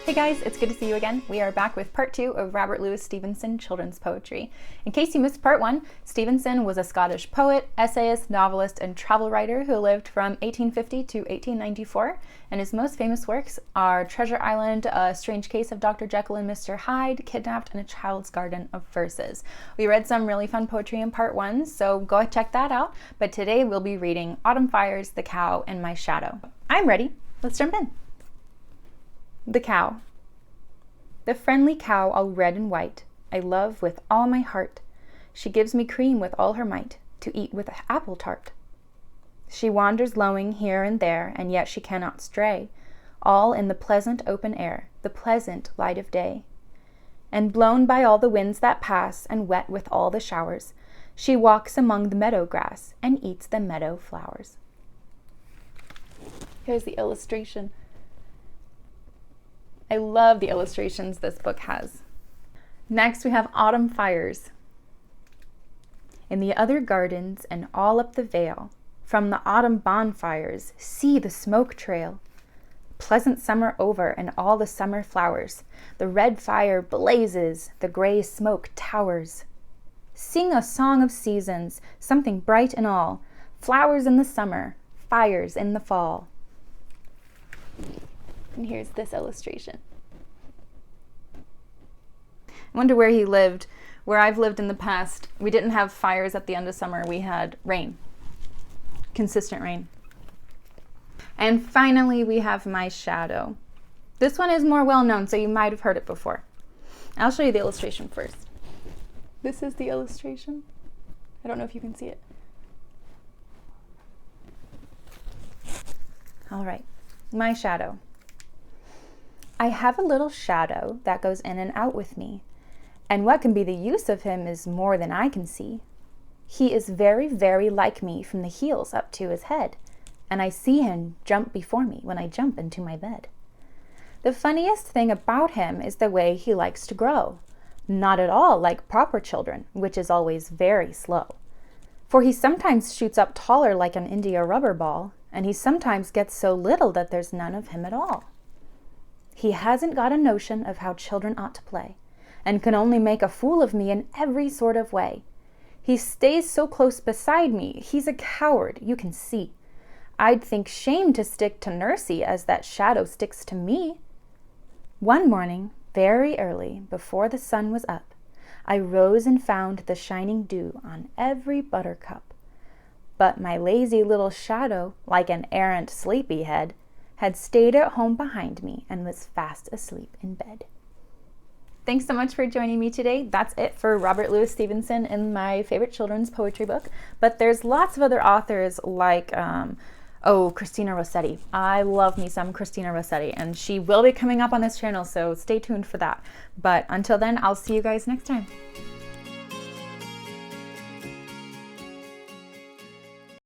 Hey guys, it's good to see you again. We are back with part 2 of Robert Louis Stevenson children's poetry. In case you missed part 1, Stevenson was a Scottish poet, essayist, novelist, and travel writer who lived from 1850 to 1894, and his most famous works are Treasure Island, A Strange Case of Dr. Jekyll and Mr. Hyde, Kidnapped, and A Child's Garden of Verses. We read some really fun poetry in part 1, so go check that out, but today we'll be reading Autumn Fires, The Cow, and My Shadow. I'm ready. Let's jump in. The Cow. The friendly cow all red and white, I love with all my heart. She gives me cream with all her might, to eat with apple tart. She wanders lowing here and there, and yet she cannot stray, all in the pleasant open air, the pleasant light of day. And blown by all the winds that pass, and wet with all the showers, she walks among the meadow grass, and eats the meadow flowers. Here's the illustration. I love the illustrations this book has. Next, we have Autumn Fires. In the other gardens and all up the vale, from the autumn bonfires, see the smoke trail. Pleasant summer over and all the summer flowers, the red fire blazes, the gray smoke towers. Sing a song of seasons, something bright and all, flowers in the summer, fires in the fall. And here's this illustration. I wonder where he lived. Where I've lived in the past, we didn't have fires at the end of summer. We had rain, consistent rain. And finally, we have My Shadow. This one is more well known, so you might have heard it before. I'll show you the illustration first. This is the illustration. I don't know if you can see it. All right, My Shadow. I have a little shadow that goes in and out with me, and what can be the use of him is more than I can see. He is very, very like me from the heels up to his head, and I see him jump before me when I jump into my bed. The funniest thing about him is the way he likes to grow, not at all like proper children, which is always very slow. For he sometimes shoots up taller like an India rubber ball, and he sometimes gets so little that there's none of him at all. He hasn't got a notion of how children ought to play, and can only make a fool of me in every sort of way. He stays so close beside me, he's a coward, you can see. I'd think shame to stick to Nursey as that shadow sticks to me. One morning, very early, before the sun was up, I rose and found the shining dew on every buttercup. But my lazy little shadow, like an errant sleepyhead, had stayed at home behind me and was fast asleep in bed. Thanks so much for joining me today. That's it for Robert Louis Stevenson in my favorite children's poetry book. But there's lots of other authors like, Christina Rossetti. I love me some Christina Rossetti, and she will be coming up on this channel, so stay tuned for that. But until then, I'll see you guys next time.